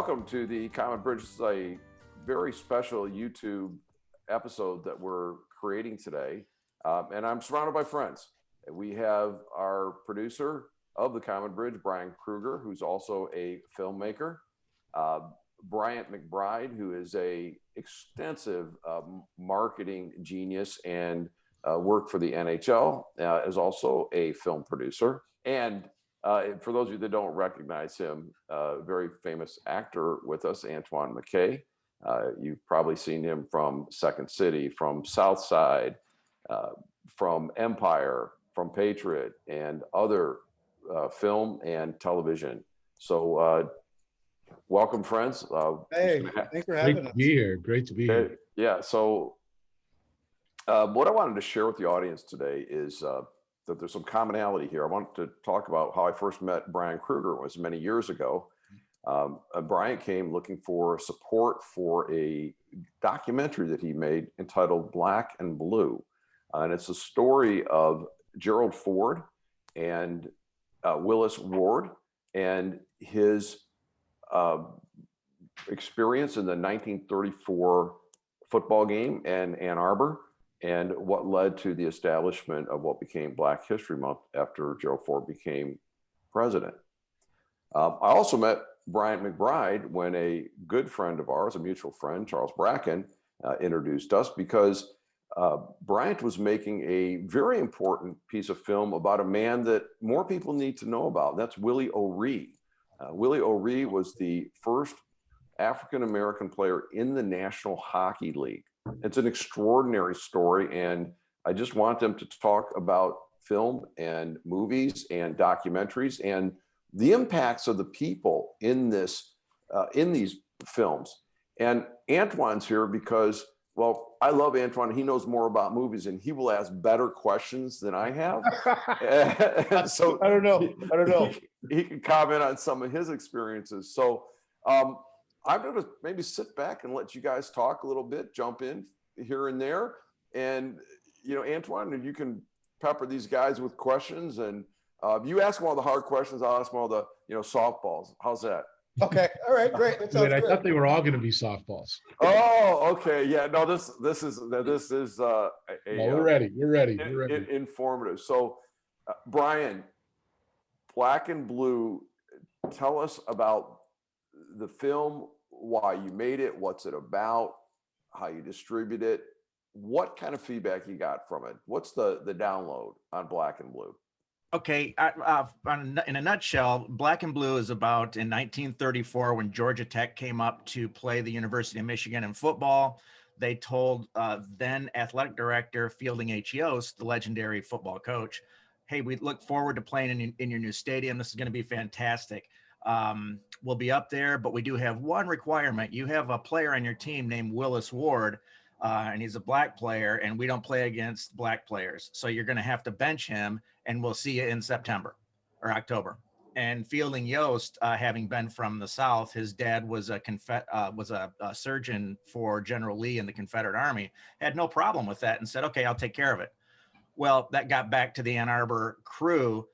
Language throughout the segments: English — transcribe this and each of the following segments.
welcome to the Common Bridge. This is a very special YouTube episode that we're creating today. And I'm surrounded by friends. We have our producer of the Common Bridge, Brian Kruger, who's also a filmmaker. Bryant McBride, who is a extensive marketing genius and worked for the NHL, is also a film producer. And for those of you that don't recognize him, a very famous actor with us, Antoine McKay. You've probably seen him from Second City, from South Side, from Empire, from Patriot, and other film and television. So welcome, friends. Hey, thanks for having us. Great to be here. Great to be here. Yeah, so what I wanted to share with the audience today is that there's some commonality here. I want to talk about how I first met Brian Kruger. It was many years ago. Brian came looking for support for a documentary that he made entitled Black and Blue. And it's a story of Gerald Ford and Willis Ward and his experience in the 1934 football game in Ann Arbor, and what led to the establishment of what became Black History Month after Gerald Ford became president. I also met Bryant McBride when a good friend of ours, a mutual friend, Charles Bracken, introduced us, because Bryant was making a very important piece of film about a man that more people need to know about. That's Willie O'Ree. Willie O'Ree was the first African-American player in the National Hockey League. It's an extraordinary story, and I just want them to talk about film and movies and documentaries and the impacts of the people in this, in these films. And Antoine's here because, well, I love Antoine. He knows more about movies, and he will ask better questions than I have. And so I don't know. He can comment on some of his experiences. So I'm going to maybe sit back and let you guys talk a little bit, jump in here and there. And, you know, Antoine, you can pepper these guys with questions. And you ask them all the hard questions, I'll ask them all the, you know, softballs. How's that? Okay. All right. Great. That sounds I good. thought they were all going to be softballs. Oh, okay. Yeah. No, this is We're ready. We're ready. We're ready. Informative. So, Brian, Black and Blue, tell us about the film, why you made it, what's it about, how you distribute it, what kind of feedback you got from it. What's the download on Black and Blue? Okay, in a nutshell, Black and Blue is about in 1934 when Georgia Tech came up to play the University of Michigan in football. They told then athletic director Fielding H. Yost, the legendary football coach, hey, we look forward to playing in your new stadium. This is going to be fantastic. We'll be up there, but we do have one requirement. You have a player on your team named Willis Ward, and he's a Black player, and we don't play against Black players. So you're going to have to bench him, and we'll see you in September or October. And Fielding Yost, having been from the South, his dad was a surgeon for General Lee in the Confederate Army, had no problem with that and said, okay, I'll take care of it. Well, that got back to the Ann Arbor crew,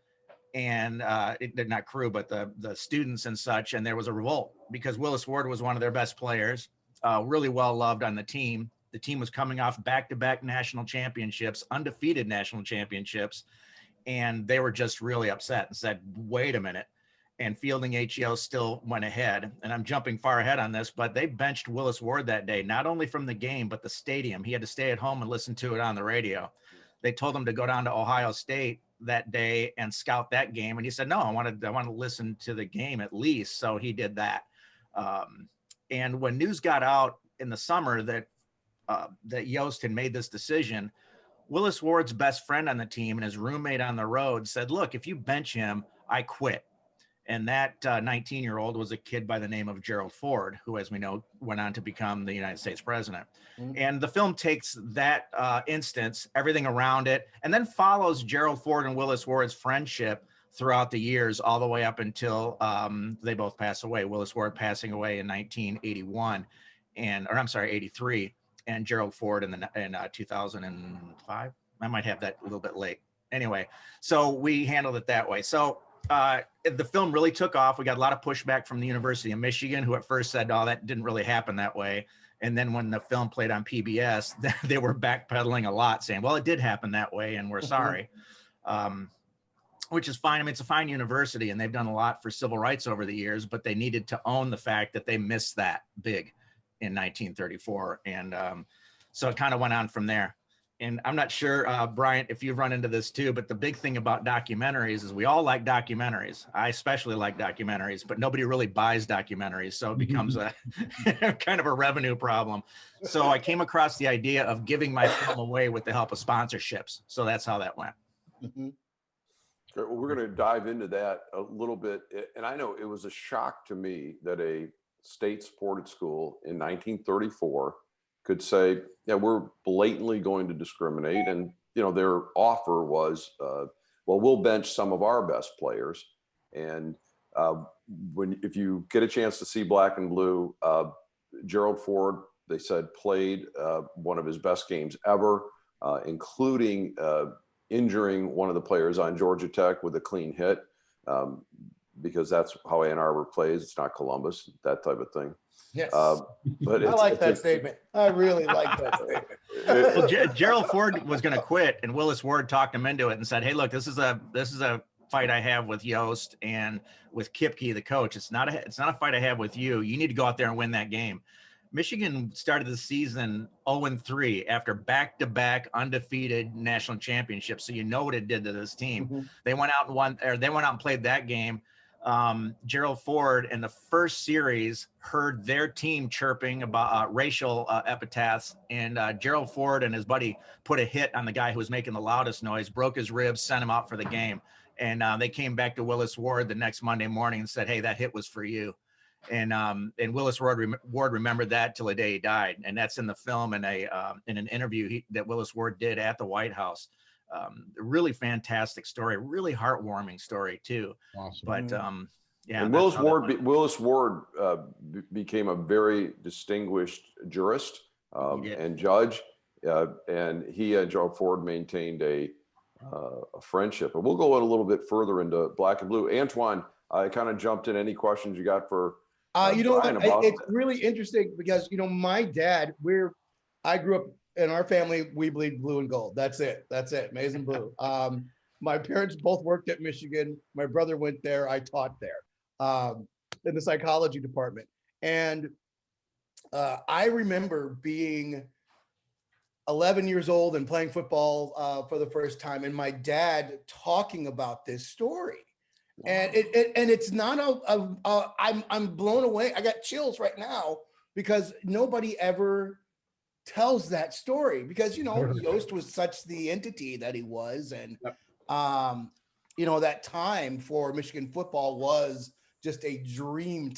and not crew, but the students and such. And there was a revolt because Willis Ward was one of their best players, really well loved on the team. The team was coming off back-to-back national championships, undefeated national championships. And they were just really upset and said, wait a minute. And Fielding H.O. still went ahead. And I'm jumping far ahead on this, but they benched Willis Ward that day, not only from the game, but the stadium. He had to stay at home and listen to it on the radio. They told him to go down to Ohio State that day and scout that game. And he said, no, I want to listen to the game at least. So he did that. And when news got out in the summer that Yost had made this decision, Willis Ward's best friend on the team and his roommate on the road said, look, if you bench him, I quit. And that 19-year-old was a kid by the name of Gerald Ford, who, as we know, went on to become the United States president. Mm-hmm. And the film takes that instance, everything around it, and then follows Gerald Ford and Willis Ward's friendship throughout the years, all the way up until they both pass away. Willis Ward passing away in 1981, 83, and Gerald Ford in 2005. I might have that a little bit late. Anyway, so we handled it that way. So the film really took off. We got a lot of pushback from the University of Michigan, who at first said, "Oh, that didn't really happen that way." And then when the film played on PBS, they were backpedaling a lot, saying, "Well, it did happen that way, and we're sorry." Which is fine. I mean, it's a fine university, and they've done a lot for civil rights over the years, but they needed to own the fact that they missed that big in 1934. And so it kind of went on from there. And I'm not sure, Bryant, if you've run into this too, but the big thing about documentaries is we all like documentaries. I especially like documentaries, but nobody really buys documentaries. So it becomes a kind of a revenue problem. So I came across the idea of giving my film away with the help of sponsorships. So that's how that went. Well, we're going to dive into that a little bit. And I know it was a shock to me that a state-supported school in 1934 could say, yeah, we're blatantly going to discriminate. And, you know, their offer was, well, we'll bench some of our best players. And if you get a chance to see Black and Blue, Gerald Ford, they said, played one of his best games ever, including injuring one of the players on Georgia Tech with a clean hit, because that's how Ann Arbor plays. It's not Columbus, that type of thing. Yes. But I like that statement. I really like that statement. Well, Gerald Ford was going to quit, and Willis Ward talked him into it and said, "Hey, look, this is a fight I have with Yost and with Kipke, the coach. It's not a fight I have with you. You need to go out there and win that game." Michigan started the season 0-3 after back-to-back undefeated national championships. So you know what it did to this team. Mm-hmm. They went out and played that game. Gerald Ford in the first series heard their team chirping about racial epithets, and Gerald Ford and his buddy put a hit on the guy who was making the loudest noise, broke his ribs, sent him out for the game. And they came back to Willis Ward the next Monday morning and said, "Hey, that hit was for you." And Willis Ward remembered that till the day he died, and that's in the film in an interview that Willis Ward did at the White House. Really fantastic story, really heartwarming story too. Awesome. But yeah. And Willis Ward became a very distinguished jurist and judge, and he and Gerald Ford maintained a friendship. And we'll go a little bit further into Black and Blue. Antoine, I kind of jumped in. Any questions you got for? You know Brian what? It's really interesting because, you know, my dad, I grew up in our family, we bleed blue and gold. That's it. Maize and blue. My parents both worked at Michigan. My brother went there. I taught there in the psychology department. And I remember being 11 years old and playing football for the first time. And my dad talking about this story. And it's not I'm blown away. I got chills right now because nobody ever tells that story because, you know, Yost was such the entity that he was. And, you know, that time for Michigan football was just a dream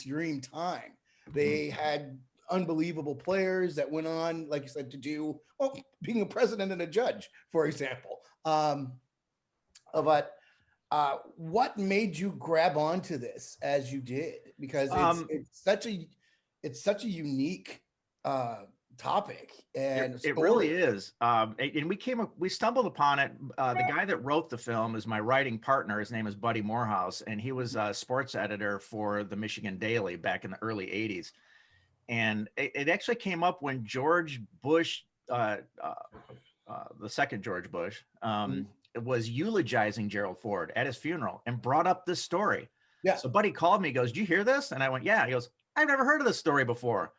time. They had unbelievable players that went on, like you said, to do, well, being a president and a judge, for example. But what made you grab onto this as you did? Because it's such a unique topic, and it really is. And we stumbled upon it. The guy that wrote the film is my writing partner. His name is Buddy Morehouse, and he was a sports editor for the Michigan Daily back in the early '80s. And it actually came up when George Bush, the second George Bush, was eulogizing Gerald Ford at his funeral and brought up this story. Yeah. So Buddy called me, goes, "Did you hear this?" And I went, "Yeah." He goes, "I've never heard of this story before."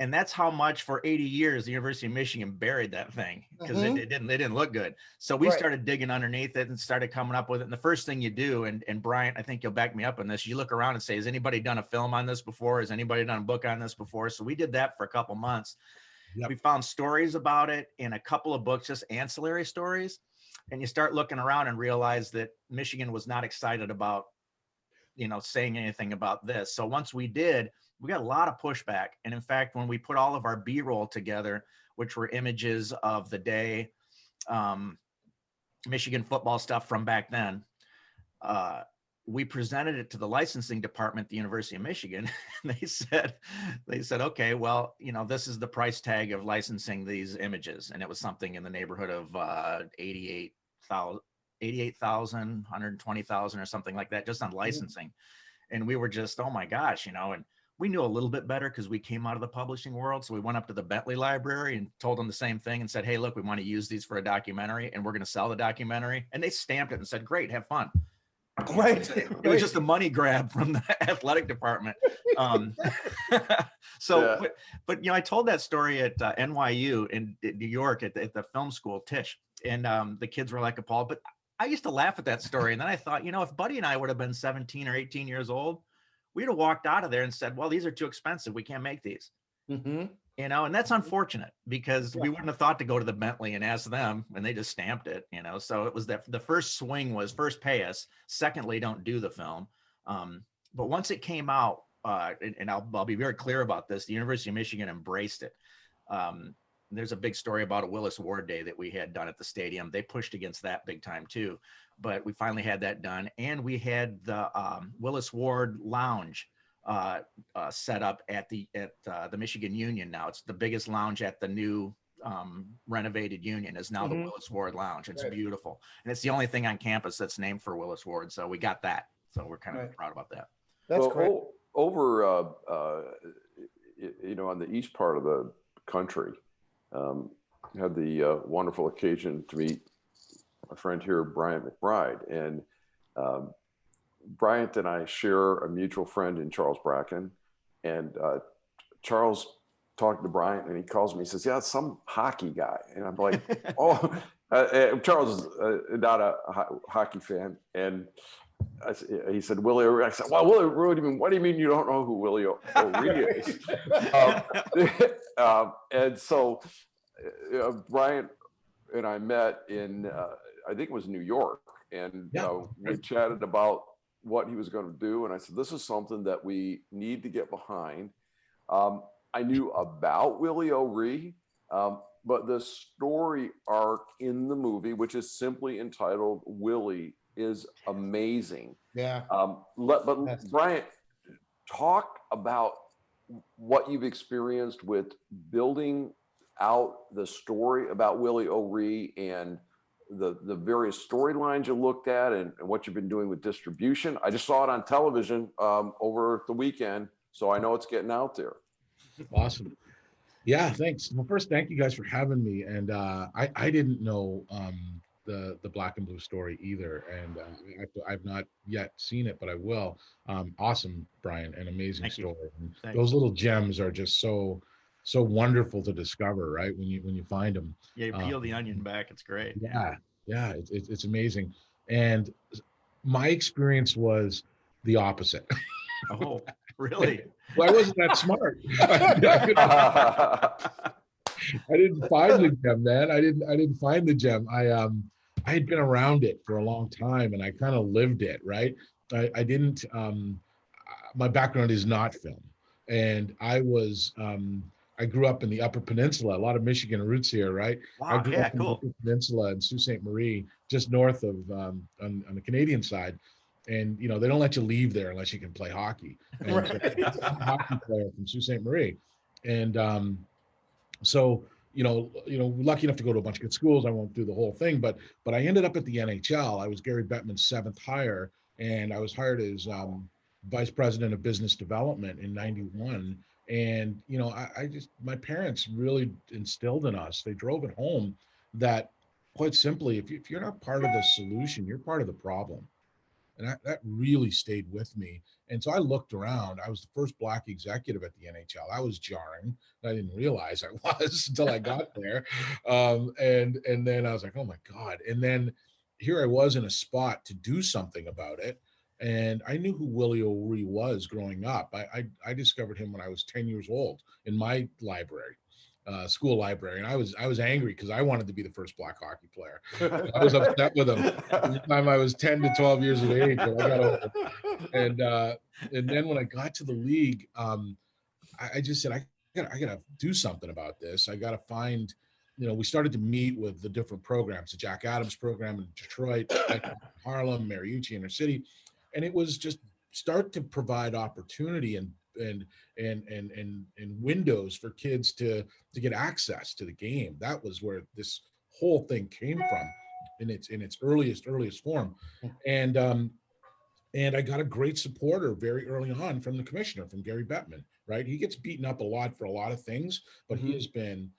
And that's how much for 80 years the University of Michigan buried that thing because it didn't look good. So we started digging underneath it and started coming up with it. And the first thing you do, and Bryant, I think you'll back me up on this, you look around and say, "Has anybody done a film on this before? Has anybody done a book on this before?" So we did that for a couple months. Yep. We found stories about it in a couple of books, just ancillary stories. And you start looking around and realize that Michigan was not excited about, you know, saying anything about this. So once we did, we got a lot of pushback. And in fact, when we put all of our B-roll together, which were images of the day, Michigan football stuff from back then, we presented it to the licensing department at the University of Michigan. They said, "Okay, well, you know, this is the price tag of licensing these images." And it was something in the neighborhood of $88,000 88,000, 120,000 or something like that, just on licensing. And we were just, oh my gosh, and we knew a little bit better because we came out of the publishing world. So we went up to the Bentley library and told them the same thing and said, hey, look, we want to use these for a documentary and we're going to sell the documentary. And they stamped it and said, great, have fun. Right. It was just a money grab from the athletic department. But I told that story at NYU in New York at the film school, Tisch, and the kids were like appalled. But I used to laugh at that story. And then I thought, if Buddy and I would have been 17 or 18 years old, we'd have walked out of there and said, well, these are too expensive. We can't make these. And that's unfortunate because we wouldn't have thought to go to the Bentley and ask them, and they just stamped it, So it was that the first swing was first pay us, secondly, don't do the film. But once it came out, and I'll be very clear about this, the University of Michigan embraced it. There's a big story about a Willis Ward Day that we had done at the stadium. They pushed against that big time too, but we finally had that done, and we had the Willis Ward Lounge set up at the Michigan Union. Now it's the biggest lounge at the new renovated Union is now the Willis Ward Lounge. It's beautiful, and it's the only thing on campus that's named for Willis Ward. So we got that. So we're kind of proud about that. That's great. Over on the east part of the country, had the wonderful occasion to meet my friend here, Bryant McBride, and Bryant and I share a mutual friend in Charles Bracken, and Charles talked to Bryant, and he calls me. He says, "Yeah, it's some hockey guy," and I'm like, "Oh." Charles is not a hockey fan, and he said, "Willie O'Ree." I said, "Well, Willie, what do you mean you don't know who Willie O'Ree is?" And so Bryant and I met in, I think it was New York, and we chatted about what he was going to do. And I said, this is something that we need to get behind. I knew about Willie O'Ree, but the story arc in the movie, which is simply entitled Willie, is amazing. Yeah. But Bryant, talk about what you've experienced with building out the story about Willie O'Ree and the various storylines you looked at and what you've been doing with distribution. I just saw it on television over the weekend, so I know it's getting out there. Awesome. Yeah, thanks. Well, first, thank you guys for having me. And I didn't know the Black and Blue story either, and I've not yet seen it, but I will. Awesome, Brian, an amazing story. Those little gems are just so wonderful to discover, right? When you find them. Yeah, you peel the onion back. It's great. Yeah, it's amazing. And my experience was the opposite. Oh, really? Well, I wasn't that smart. I didn't find the gem, man. I didn't find the gem. I had been around it for a long time, and I kind of lived it, right? I didn't. My background is not film, and I was. I grew up in the Upper Peninsula. A lot of Michigan roots here, right? Wow, I grew up in the Upper Peninsula in Sault Ste. Marie, just north of on the Canadian side. And they don't let you leave there unless you can play hockey. And I'm a hockey player from Sault Ste. Marie, and so lucky enough to go to a bunch of good schools. I won't do the whole thing, but I ended up at the NHL. I was Gary Bettman's 7th hire, and I was hired as vice president of business development in '91. And I just, my parents really instilled in us. They drove it home that, quite simply, if you're not part of the solution, you're part of the problem. And that really stayed with me. And so I looked around. I was the first Black executive at the NHL. That was jarring. I didn't realize I was until I got there. And then I was like, oh my God. And then here I was in a spot to do something about it. And I knew who Willie O'Ree was growing up. I discovered him when I was 10 years old in my library. School library, and I was angry because I wanted to be the first Black hockey player. I was upset with him from the time I was 10 to 12 years of age. And I got older. And then when I got to the league, I just said I gotta do something about this. I gotta find, we started to meet with the different programs, the Jack Adams program in Detroit, Harlem, Mariucci, Inner City, and it was just start to provide opportunity and windows for kids to get access to the game. That was where this whole thing came from. in its earliest form. And I got a great supporter very early on from the commissioner, from Gary Bettman, right? He gets beaten up a lot for a lot of things, but he has been,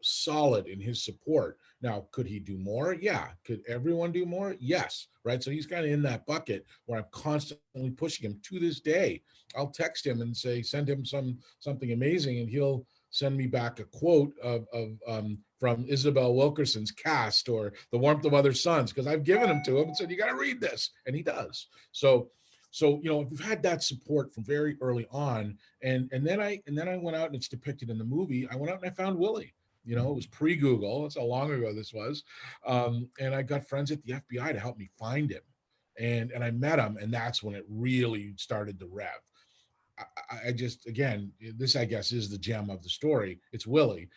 solid in his support. Now, could he do more? Yeah. Could everyone do more? Yes. Right. So he's kind of in that bucket where I'm constantly pushing him to this day. I'll text him and say, send him something amazing, and he'll send me back a quote from Isabel Wilkerson's Cast or The Warmth of Other Suns, because I've given them to him and said, you got to read this, and he does. So we've had that support from very early on, and then I went out, and it's depicted in the movie. I went out and I found Willie. It was pre-Google. That's how long ago this was, and I got friends at the FBI to help me find him, and I met him, and that's when it really started to rev. I just, again, this, I guess, is the gem of the story. It's Willie.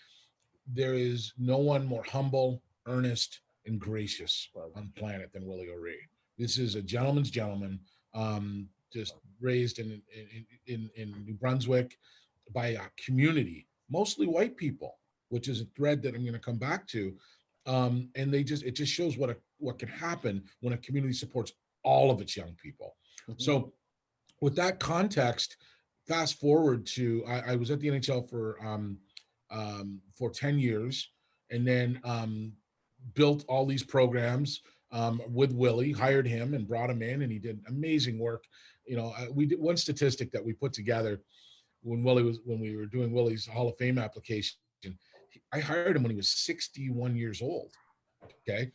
There is no one more humble, earnest, and gracious on the planet than Willie O'Ree. This is a gentleman's gentleman, just raised in New Brunswick by a community, mostly white people, which is a thread that I'm going to come back to. And it just shows what can happen when a community supports all of its young people. Mm-hmm. So with that context, fast forward to, I was at the NHL for 10 years, and then built all these programs with Willie, hired him and brought him in, and he did amazing work. We did one statistic that we put together when we were doing Willie's Hall of Fame application. I hired him when he was 61 years old. Okay.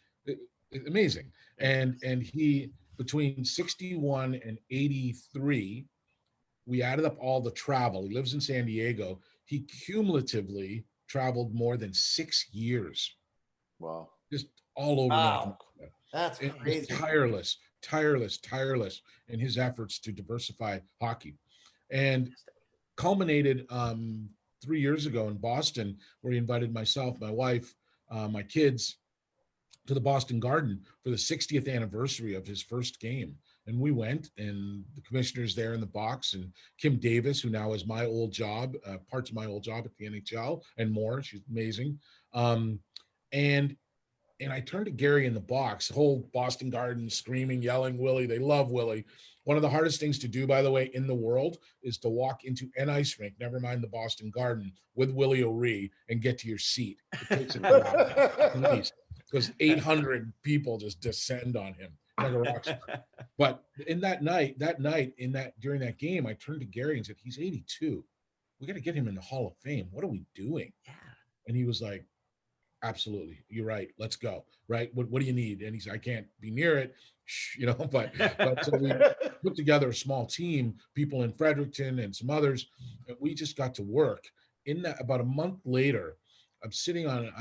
Amazing. And he, between 61 and 83, we added up all the travel. He lives in San Diego. He cumulatively traveled more than 6 years. Wow. Just all over. Wow. That's crazy. Tireless in his efforts to diversify hockey. And culminated 3 years ago in Boston, where he invited myself, my wife, my kids to the Boston Garden for the 60th anniversary of his first game. And we went, and the commissioner's there in the box, and Kim Davis, who now is my old job, parts of my old job at the NHL and more. She's amazing. And I turned to Gary in the box, the whole Boston Garden screaming, yelling, Willie. They love Willie. One of the hardest things to do, by the way, in the world is to walk into an ice rink, never mind the Boston Garden, with Willie O'Ree and get to your seat. It takes a while, because 800 people just descend on him like a rock star. But during that game, I turned to Gary and said, he's 82. We got to get him in the Hall of Fame. What are we doing? Yeah. And he was like, absolutely, you're right, let's go. Right, what do you need? And he said, I can't be near it, but so we put together a small team, people in Fredericton and some others, and we just got to work. In that, about a month later, I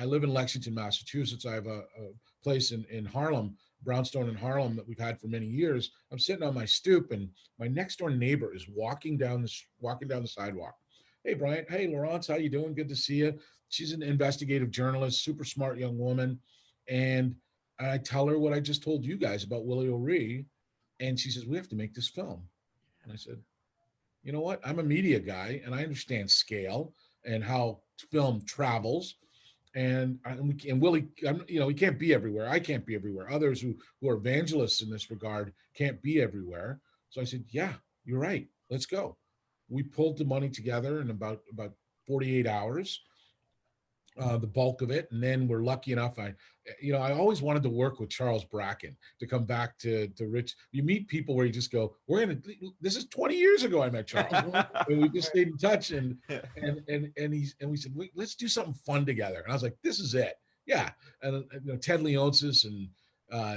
live in Lexington, Massachusetts. I have a place in Harlem, Brownstone in Harlem, that we've had for many years. I'm sitting on my stoop, and my next door neighbor is walking down the sidewalk. Hey, Bryant. Hey, Laurence, how you doing? Good to see you. She's an investigative journalist, super smart young woman. And I tell her what I just told you guys about Willie O'Ree. And she says, we have to make this film. And I said, you know what? I'm a media guy, and I understand scale and how film travels. And Willie, he can't be everywhere. I can't be everywhere. Others who are evangelists in this regard can't be everywhere. So I said, yeah, you're right. Let's go. We pulled the money together in about 48 hours. The bulk of it, and then we're lucky enough. I always wanted to work with Charles Bracken, to come back to Rich. You meet people where you just go, this is 20 years ago I met Charles, and we just stayed in touch, and we said, let's do something fun together. And I was like, this is it, yeah. And Ted Leonsis and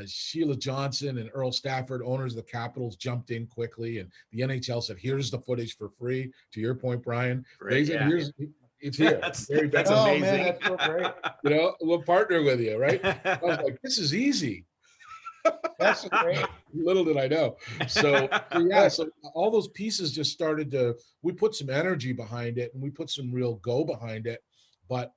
Sheila Johnson and Earl Stafford, owners of the Capitals, jumped in quickly, and the NHL said, here's the footage for free. To your point, Brian, they said, it's here. That's amazing. Man, that's so great. We'll partner with you, right? I was like, this is easy. That's great. Little did I know. So all those pieces just started we put some energy behind it, and we put some real go behind it. But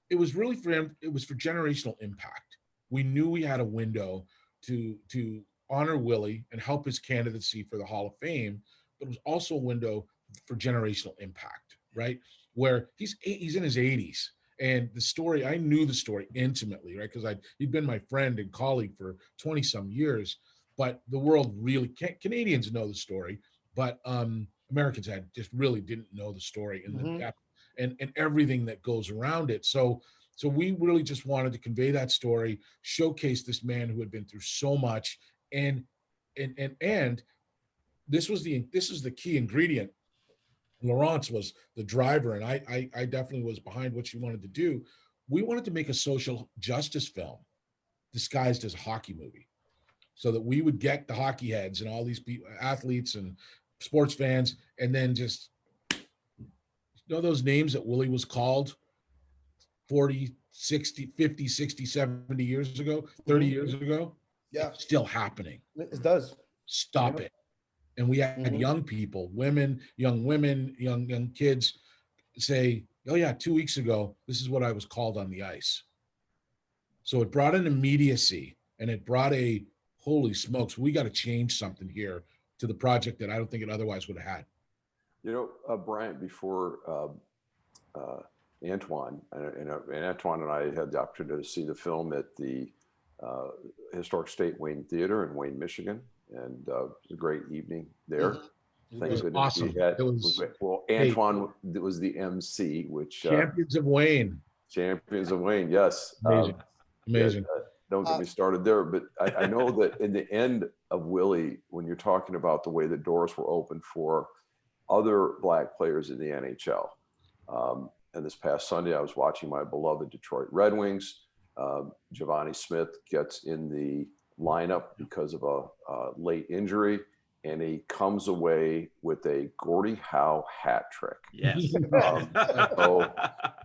it was really for generational impact. We knew we had a window to honor Willie and help his candidacy for the Hall of Fame, but it was also a window for generational impact, right? Where he's in his 80s, And the story, I knew the story intimately, right? Because he'd been my friend and colleague for 20 some years, but the world really can't, Canadians know the story, but Americans just really didn't know the story in the depth and everything that goes around it. So we really just wanted to convey that story, showcase this man who had been through so much, and this is the key ingredient. Laurence was the driver, and I definitely was behind what she wanted to do. We wanted to make a social justice film disguised as a hockey movie, so that we would get the hockey heads and all these athletes and sports fans, and then just those names that Willie was called 40, 60, 50, 60, 70 years ago, 30 years ago. Yeah, it's still happening. it does. Stop it. And we had young people, young kids say, oh yeah, 2 weeks ago, this is what I was called on the ice. So it brought an immediacy, and it brought a, holy smokes, we got to change something here to the project that I don't think it otherwise would have had. Brian, before Antoine, and Antoine and I had the opportunity to see the film at the Historic State Wayne Theater in Wayne, Michigan. And it was a great evening there. Thank goodness awesome. we had. It was, Antoine was the MC, which Champions of Wayne. Champions of Wayne, yes. Amazing. Don't get me started there, but I know that in the end of Willie, when you're talking about the way the doors were open for other Black players in the NHL, and this past Sunday, I was watching my beloved Detroit Red Wings. Giovanni Smith gets in the lineup because of a late injury, and he comes away with a Gordie Howe hat trick. Yes. So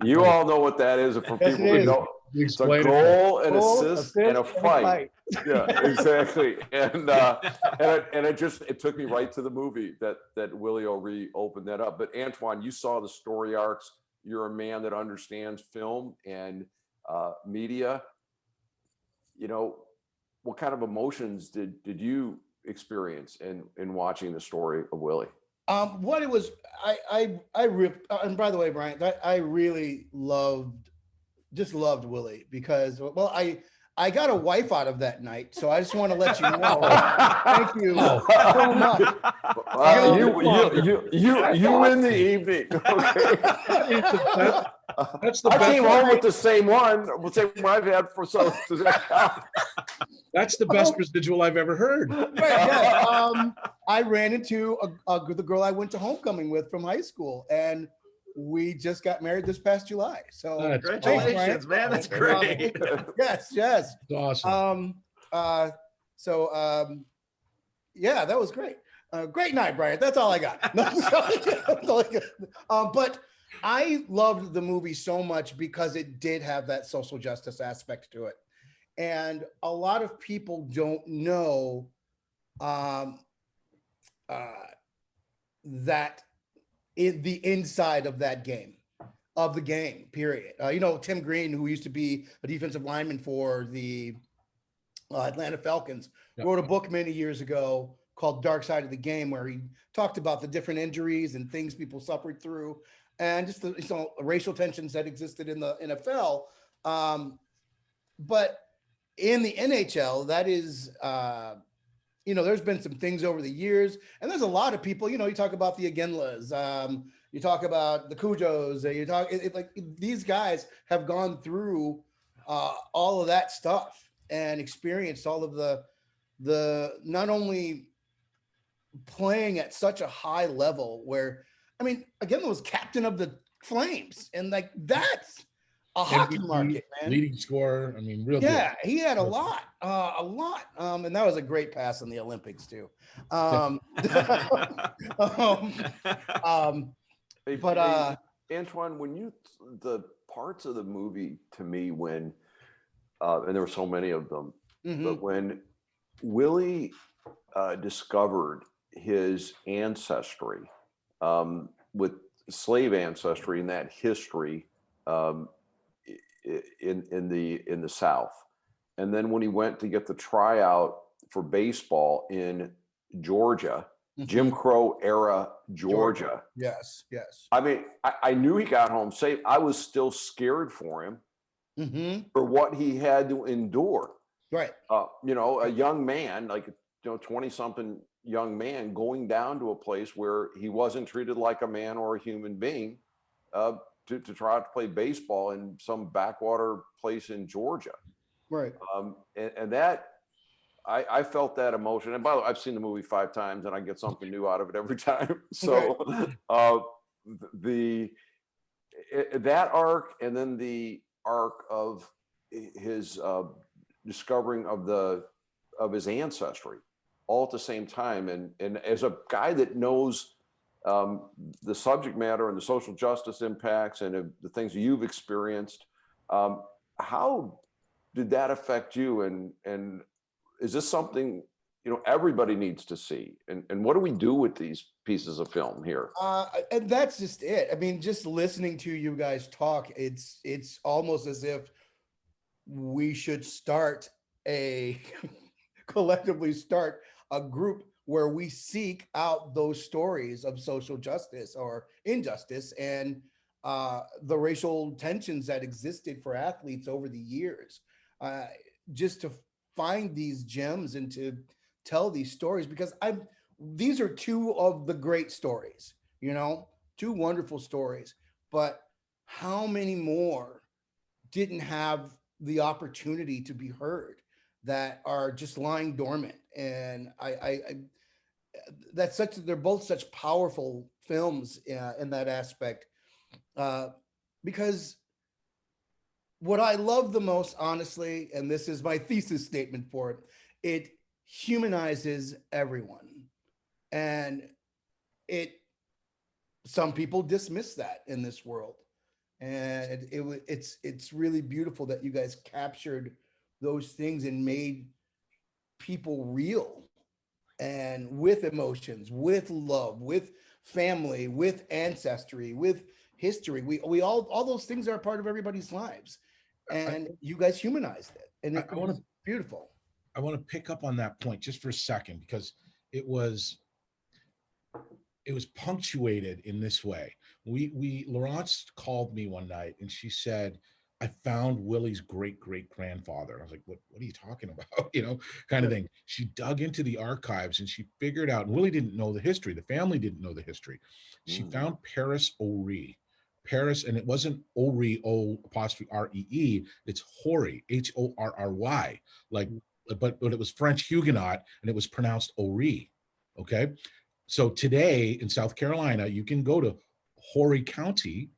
you all know what that is. For people who know, it's a goal, an assist, and a fight. Yeah, exactly. And it took me right to the movie that Willie O'Ree opened that up. But Antoine, you saw the story arcs. You're a man that understands film and media. What kind of emotions did you experience in watching the story of Willie? What it was, and by the way, Brian, I really loved Willie because, well, I got a wife out of that night, so I just want to let you know. Thank you so much. You in the evening. That's the I best. came home with the same one I've had for so. That's the best residual I've ever heard. Right, yeah. I ran into the girl I went to homecoming with from high school, and we just got married this past July. So congratulations, man. That's great. Yes. That's awesome. Yeah, that was great. Great night, Brian. That's all I got. But I loved the movie so much because it did have that social justice aspect to it. And a lot of people don't know that the inside of that game, of the game, period. Tim Green, who used to be a defensive lineman for the Atlanta Falcons, wrote a book many years ago called Dark Side of the Game, where he talked about the different injuries and things people suffered through, and just the racial tensions that existed in the NFL. But in the NHL, that is, there's been some things over the years, and there's a lot of people, you talk about the Agenlas, you talk about the Cujos, these guys have gone through all of that stuff and experienced all of the not only playing at such a high level where, Agenla was captain of the Flames, and that's a hockey market, man. Leading scorer. Real good. Yeah, he had a lot. And that was a great pass in the Olympics too. But Antoine, when the parts of the movie to me when, and there were so many of them, but when Willie discovered his ancestry, with slave ancestry and that history, in the South. And then when he went to get the tryout for baseball in Georgia, Jim Crow era Georgia. Yes, yes. I mean, I knew he got home safe. I was still scared for him for what he had to endure. Right. You know, a young man, like, 20-something young man going down to a place where he wasn't treated like a man or a human being to try to play baseball in some backwater place in Georgia. Right. And that, I felt that emotion. And by the way, I've seen the movie 5 times and I get something new out of it every time. So that arc, and then the arc of his discovering of his ancestry all at the same time. And as a guy that knows the subject matter and the social justice impacts and the things you've experienced, how did that affect you? And is this something, everybody needs to see? And what do we do with these pieces of film here? And that's just it. I mean, just listening to you guys talk, it's almost as if we should collectively start a group where we seek out those stories of social justice or injustice and the racial tensions that existed for athletes over the years, just to find these gems and to tell these stories, because these are 2 of the great stories, 2 wonderful stories, but how many more didn't have the opportunity to be heard that are just lying dormant? And they're both such powerful films in that aspect, because what I love the most, honestly, and this is my thesis statement for it, it humanizes everyone. And some people dismiss that in this world. And it's really beautiful that you guys captured those things and made people real, and with emotions, with love, with family, with ancestry, with history. We all those things are a part of everybody's lives, and you guys humanized it, and it was beautiful. I want to pick up on that point just for a second, because it was punctuated in this way. Laurence called me one night and she said, I found Willie's great-great-grandfather. I was like, what are you talking about? Kind of thing. She dug into the archives and she figured out, and Willie didn't know the history. The family didn't know the history. She found Paris O'Ree. Paris, and it wasn't O'Ree, O''R''E', it's Horry, Horry, but it was French Huguenot and it was pronounced O'Ree. Okay. So today in South Carolina, you can go to Horry County,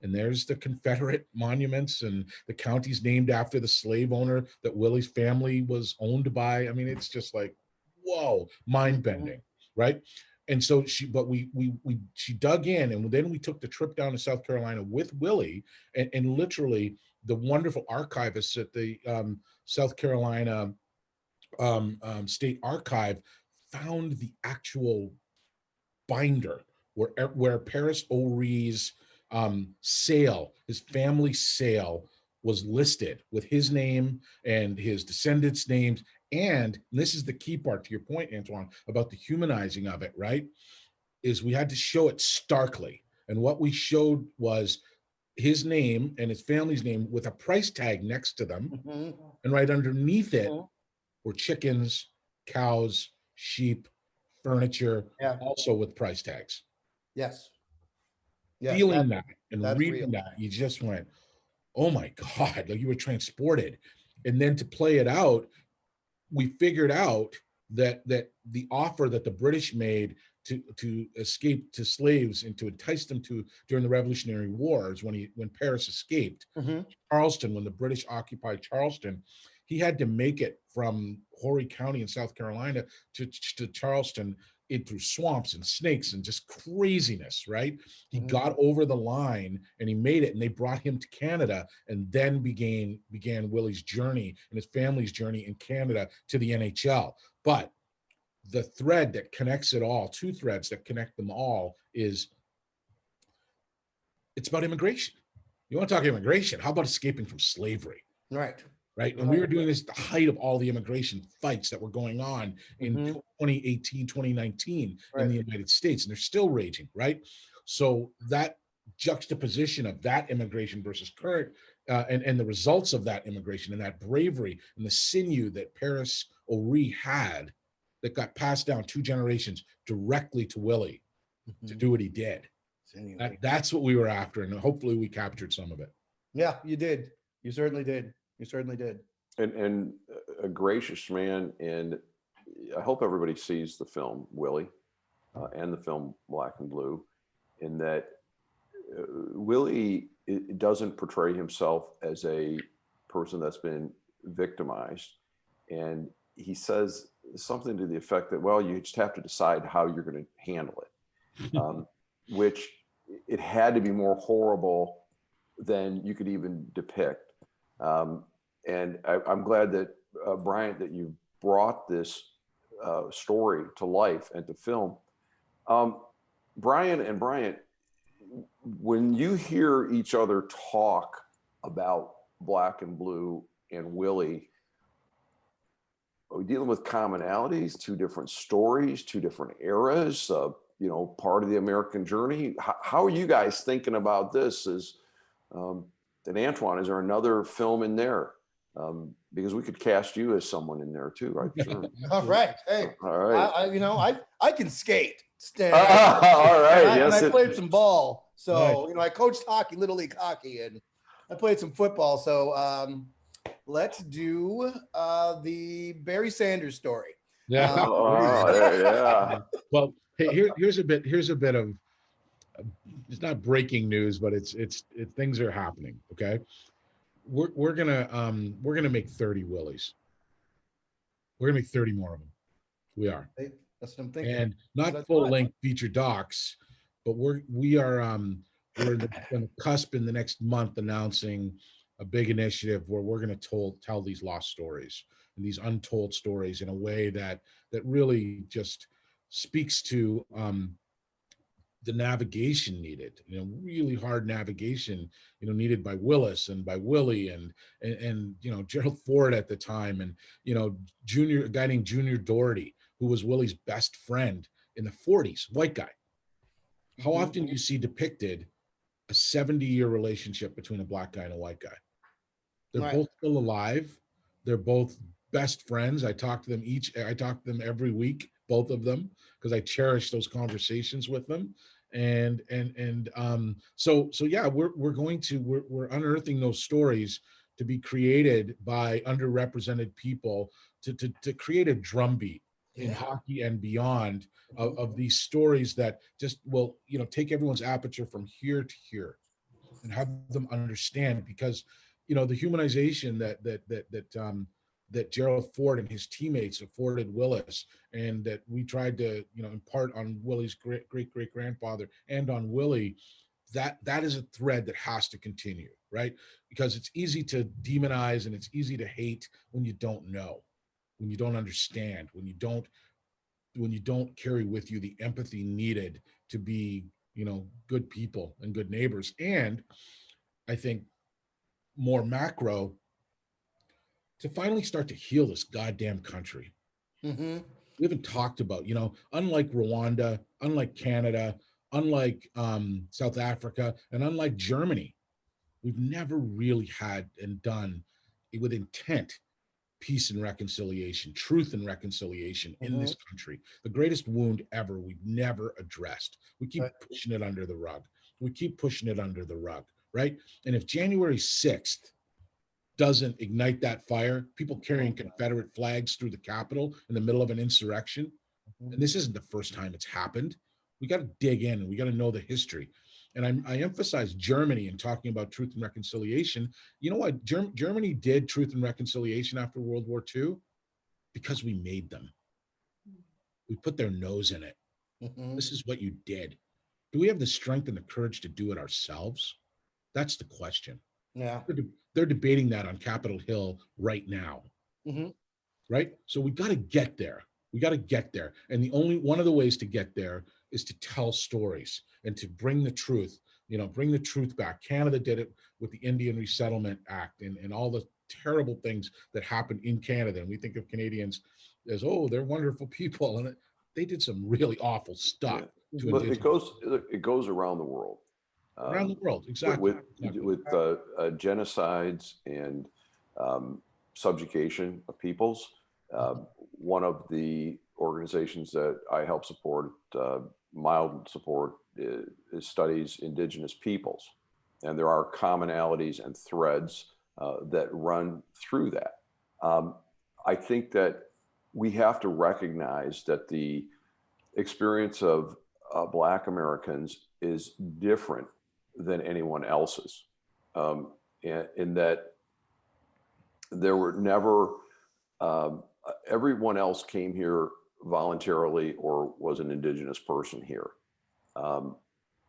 and there's the Confederate monuments, and the county's named after the slave owner that Willie's family was owned by. I mean, it's just like, whoa, mind bending, right? And so she dug in, and then we took the trip down to South Carolina with Willie, and literally the wonderful archivists at the South Carolina State Archive found the actual binder where Paris O'Ree's sale, his family sale, was listed with his name and his descendants' names. And this is the key part to your point, Antoine, about the humanizing of it, right? Is we had to show it starkly. And what we showed was his name and his family's name with a price tag next to them. And right underneath it were chickens, cows, sheep, furniture, also with price tags. Yes. Feeling that and reading that, you just went, oh my God, like you were transported. And then to play it out, we figured out that the offer that the British made to escape to slaves and to entice them to during the Revolutionary Wars, when Paris escaped Charleston, when the British occupied Charleston, he had to make it from Horry County in South Carolina to Charleston in through swamps and snakes and just craziness, right? He got over the line and he made it, and they brought him to Canada, and then began Willie's journey and his family's journey in Canada to the NHL. But the thread that connects it all, 2 threads that connect them all, is it's about immigration. You want to talk immigration? How about escaping from slavery? Right. right? And we were doing this at the height of all the immigration fights that were going on in 2018, 2019 in the United States, and they're still raging, right? So that juxtaposition of that immigration versus current, and the results of that immigration and that bravery and the sinew that Paris O'Ree had that got passed down 2 generations directly to Willie to do what he did. That's what we were after, and hopefully we captured some of it. Yeah, you did. You certainly did. You certainly did. And a gracious man. And I hope everybody sees the film Willie and the film Black and Blue, in that Willie doesn't portray himself as a person that's been victimized. And he says something to the effect that, well, you just have to decide how you're going to handle it, which it had to be more horrible than you could even depict. And I'm glad that, Bryant, that you brought this story to life and to film. Brian and Bryant, when you hear each other talk about Black and Blue and Willie, are we dealing with commonalities, 2 different stories, 2 different eras, part of the American journey? How are you guys thinking about this? And Antoine, is there another film in there? Because we could cast you as someone in there too, right? Sure. All right. Hey, all right. I can skate. All right. And I played some ball. So, I coached hockey, Little League hockey, and I played some football. So let's do the Barry Sanders story. Yeah. Yeah. Well, hey, here's a bit of, it's not breaking news, but it's things are happening. Okay. We're gonna make 30 Willies. We're gonna make 30 more of them. We are. That's what I'm thinking. And not full length feature docs, but we're on the cusp in the next month announcing a big initiative where we're going to tell these lost stories and these untold stories in a way that really just speaks to the navigation needed, really hard navigation, needed by Willis and by Willie and Gerald Ford at the time, and a guy named Junior Doherty, who was Willie's best friend in the 40s, white guy. How often do you see depicted a 70-year relationship between a Black guy and a white guy? They're both still alive. They're both best friends. I talk to them every week, both of them, because I cherish those conversations with them. So yeah, we're unearthing those stories to be created by underrepresented people to create a drumbeat in hockey and beyond of these stories that just will take everyone's aperture from here to here and have them understand, because the humanization that Gerald Ford and his teammates afforded Willis, and that we tried to impart on Willie's great grandfather and on Willie, that is a thread that has to continue, right? Because it's easy to demonize and it's easy to hate when you don't know, when you don't understand, when you don't carry with you the empathy needed to be, good people and good neighbors. And I think more macro, to finally start to heal this goddamn country. We haven't talked about, unlike Rwanda, unlike Canada, unlike South Africa, and unlike Germany, we've never really had and done with intent peace and reconciliation, truth and reconciliation in this country. The greatest wound ever we've never addressed. We keep pushing it under the rug. Right? And if January 6th doesn't ignite that fire, people carrying Confederate flags through the Capitol in the middle of an insurrection, and this isn't the first time it's happened, we got to dig in and we got to know the history. And I emphasize Germany in talking about truth and reconciliation. You know what? Germany did truth and reconciliation after World War II because we made them. We put their nose in it. This is what you did. Do we have the strength and the courage to do it ourselves? That's the question. Yeah. They're debating that on Capitol Hill right now. Right? So we got to get there. And one of the ways to get there is to tell stories and to bring the truth. bring the truth back. Canada did it with the Indian Resettlement Act and all the terrible things that happened in Canada. And we think of Canadians as, oh, they're wonderful people. And they did some really awful stuff. Yeah. But it goes around the world. Around the world, exactly. With genocides and subjugation of peoples. One of the organizations that I help support, mild support, studies indigenous peoples. And there are commonalities and threads that run through that. I think that we have to recognize that the experience of Black Americans is different than anyone else's, in that there were never, everyone else came here voluntarily or was an indigenous person here.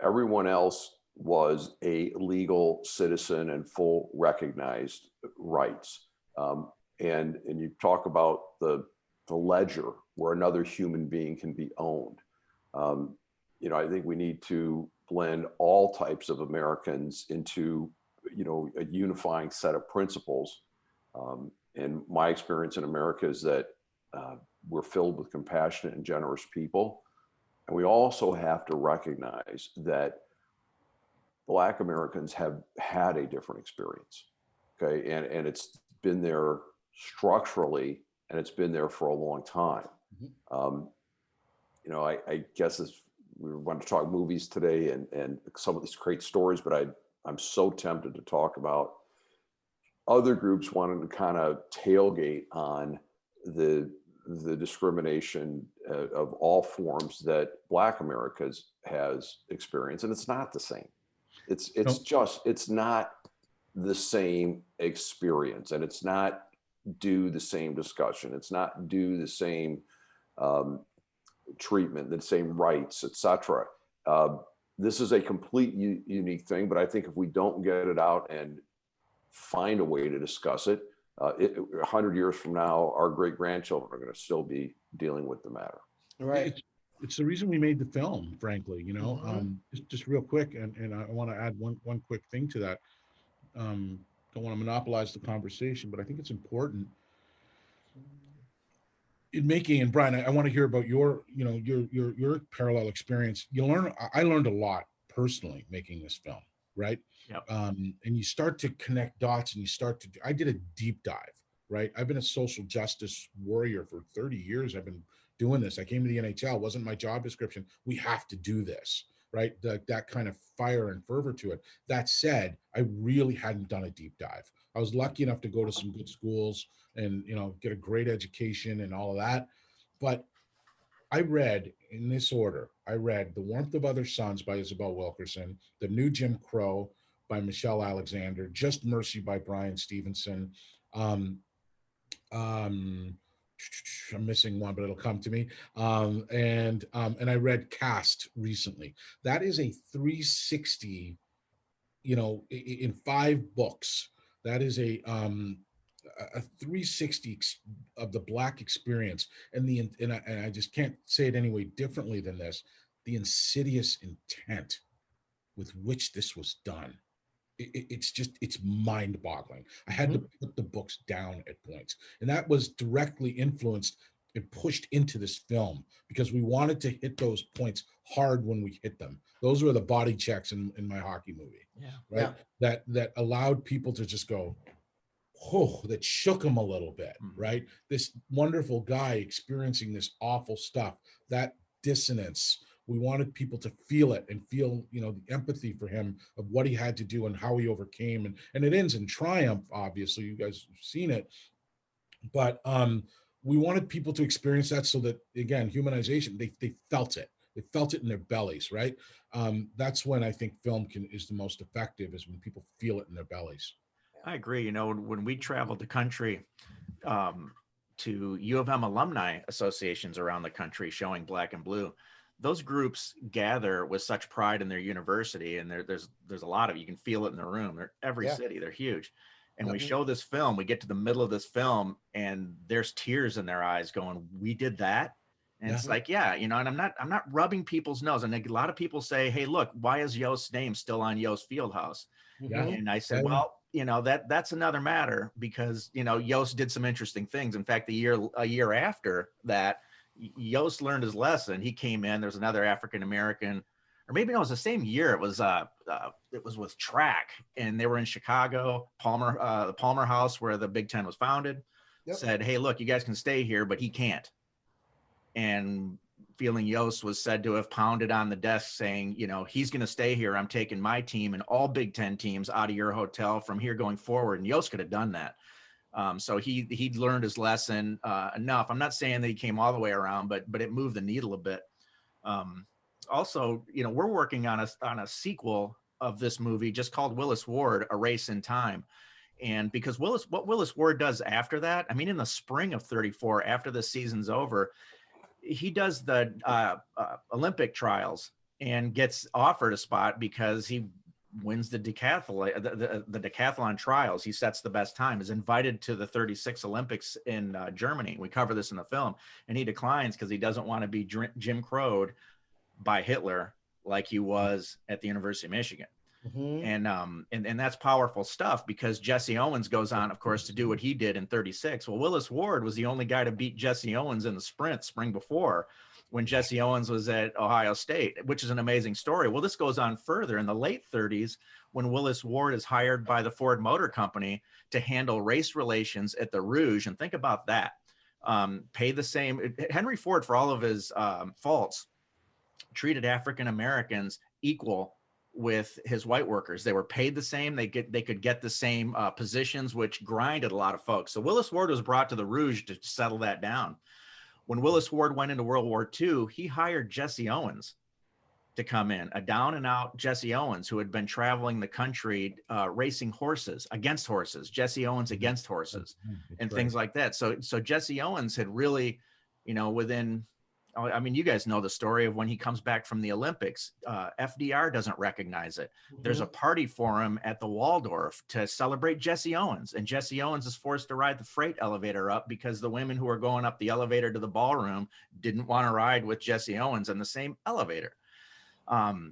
Everyone else was a legal citizen and full recognized rights. And you talk about the ledger where another human being can be owned. I think we need to blend all types of Americans into, a unifying set of principles. And my experience in America is that we're filled with compassionate and generous people. And we also have to recognize that Black Americans have had a different experience. Okay. And it's been there structurally, and it's been there for a long time. I guess we want to talk movies today and some of these great stories, but I'm so tempted to talk about other groups wanting to kind of tailgate on the discrimination of all forms that Black America has experienced. And it's not the same. It's not the same experience, and it's not do the same discussion. It's not do the same treatment, the same rights, etc. This is a complete unique thing, but I think if we don't get it out and find a way to discuss it, 100 years from now, our great grandchildren are going to still be dealing with the matter. Right. It's the reason we made the film, frankly. Just real quick, and I want to add one quick thing to that. Don't want to monopolize the conversation, but I think it's important in making. And Brian, I want to hear about your parallel experience. I learned a lot personally making this film, right? Yep. And you start to connect dots, and I did a deep dive, right? I've been a social justice warrior for 30 years. I've been doing this. I came to the NHL, wasn't my job description. We have to do this, right? That kind of fire and fervor to it. That said, I really hadn't done a deep dive. I was lucky enough to go to some good schools and, get a great education and all of that. But I read, in this order, I read The Warmth of Other Suns by Isabel Wilkerson, The New Jim Crow by Michelle Alexander, Just Mercy by Brian Stevenson. I'm missing one, but it'll come to me. And I read Cast recently. That is a 360, in 5 books. That is a 360 of the Black experience, and I just can't say it any way differently than this. The insidious intent with which this was done. It's mind-boggling. I had to put the books down at points, and that was directly influenced and pushed into this film because we wanted to hit those points hard when we hit them. Those were the body checks in my hockey movie, right? Yeah. That allowed people to just go, oh, that shook them a little bit, right? This wonderful guy experiencing this awful stuff, that dissonance. We wanted people to feel it and feel, the empathy for him of what he had to do and how he overcame. And it ends in triumph, obviously. You guys have seen it. But we wanted people to experience that so that, again, humanization, they felt it. They felt it in their bellies, right? That's when I think film is the most effective, is when people feel it in their bellies. I agree. When we traveled the country to U of M alumni associations around the country showing Black and Blue, those groups gather with such pride in their university, and there's a lot of, you can feel it in the room. They're every city, they're huge. And we show this film, we get to the middle of this film, and there's tears in their eyes going, we did that. And it's like, yeah, and I'm not rubbing people's nose. And a lot of people say, hey, look, why is Yost's name still on Yost Fieldhouse? Yeah. And I said, well, that's another matter, because, Yost did some interesting things. In fact, a year after that, Yost learned his lesson. He came in, there's another African-American, or maybe no, it was the same year. It was with track, and they were in Chicago, the Palmer House, where the Big Ten was founded. Said, hey, look, you guys can stay here, but he can't. And Feeling Yost was said to have pounded on the desk saying, he's going to stay here. I'm taking my team and all Big Ten teams out of your hotel from here going forward. And Yost could have done that. So he learned his lesson enough. I'm not saying that he came all the way around, but it moved the needle a bit. Also, we're working on a sequel of this movie just called Willis Ward, A Race in Time. And because what Willis Ward does after that, I mean, in the spring of 34, after the season's over, he does the Olympic trials and gets offered a spot because he wins the decathlon trials. He sets the best time, is invited to the 36 Olympics in Germany. We cover this in the film, and he declines because he doesn't want to be Jim Crowed by Hitler like he was at the University of Michigan. And that's powerful stuff, because Jesse Owens goes on, of course, to do what he did in 36. Well, Willis Ward was the only guy to beat Jesse Owens in the sprint spring before, when Jesse Owens was at Ohio State, which is an amazing story. Well, this goes on further in the late 30s, when Willis Ward is hired by the Ford Motor Company to handle race relations at the Rouge. And think about that. Pay the same. Henry Ford, for all of his faults, treated African Americans equal with his white workers. They were paid the same. They could get the same positions, which grinded a lot of folks. So Willis Ward was brought to the Rouge to settle that down. When Willis Ward went into World War II, he hired Jesse Owens to come in, a down and out Jesse Owens, who had been traveling the country racing horses, against horses, Jesse Owens against horses, and things like that. So Jesse Owens had really, within, I mean, you guys know the story of when he comes back from the Olympics. FDR doesn't recognize it. There's a party for him at the Waldorf to celebrate Jesse Owens. And Jesse Owens is forced to ride the freight elevator up because the women who are going up the elevator to the ballroom didn't want to ride with Jesse Owens in the same elevator.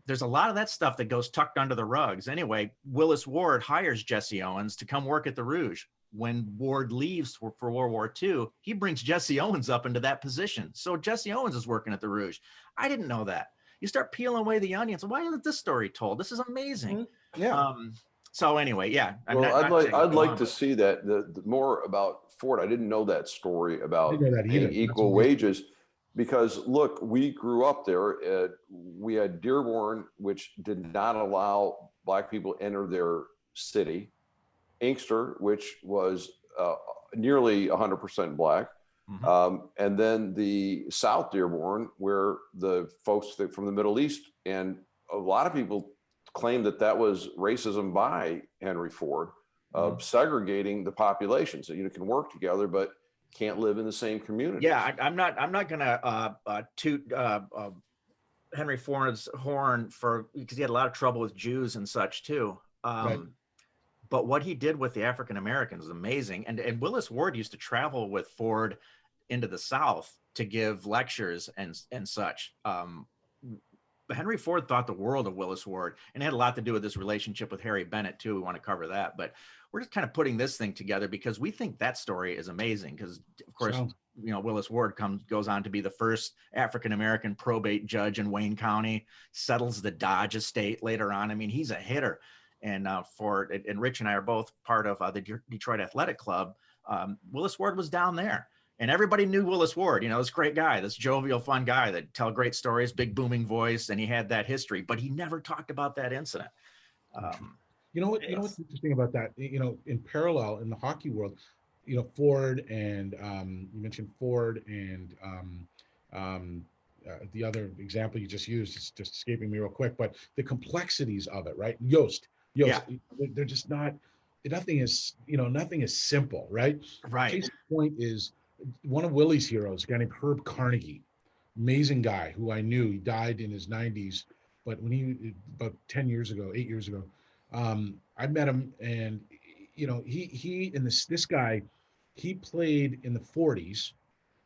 There's a lot of that stuff that goes tucked under the rugs. Anyway, Willis Ward hires Jesse Owens to come work at the Rouge. When Ward leaves for World War II, he brings Jesse Owens up into that position. So Jesse Owens is working at the Rouge. I didn't know that. You start peeling away the onions. Why isn't this story told? This is amazing. Yeah. So anyway, yeah. I'd like to see that the more about Ford. I didn't know that story about paying equal wages, because look, we grew up there. We had Dearborn, which did not allow Black people to enter their city. Inkster, which was nearly 100% Black. And then the South Dearborn, where the folks from the Middle East, and a lot of people claim that was racism by Henry Ford, of segregating the population. So you can work together, but can't live in the same community. Yeah, I'm not gonna toot Henry Ford's horn because he had a lot of trouble with Jews and such too. Right. But what he did with the African Americans is amazing. And Willis Ward used to travel with Ford into the South to give lectures and such. Henry Ford thought the world of Willis Ward, and it had a lot to do with his relationship with Harry Bennett too. We want to cover that, but we're just kind of putting this thing together because we think that story is amazing. Because of course, Willis Ward goes on to be the first African-American probate judge in Wayne County, settles the Dodge estate later on. I mean, he's a hitter. And Rich and I are both part of the Detroit Athletic Club. Willis Ward was down there, and everybody knew Willis Ward. This great guy, this jovial, fun guy that tell great stories, big booming voice, and he had that history, but he never talked about that incident. You know what's interesting about that? In parallel in the hockey world, Ford and you mentioned Ford and the other example you just used is just escaping me real quick, but the complexities of it, right? Yost, they're just not. Nothing is simple, right? Right. Case in point is one of Willie's heroes, a guy named Herb Carnegie, amazing guy who I knew. He died in his 90s, but when about 8 years ago, I met him, and he and this guy, he played in the 40s,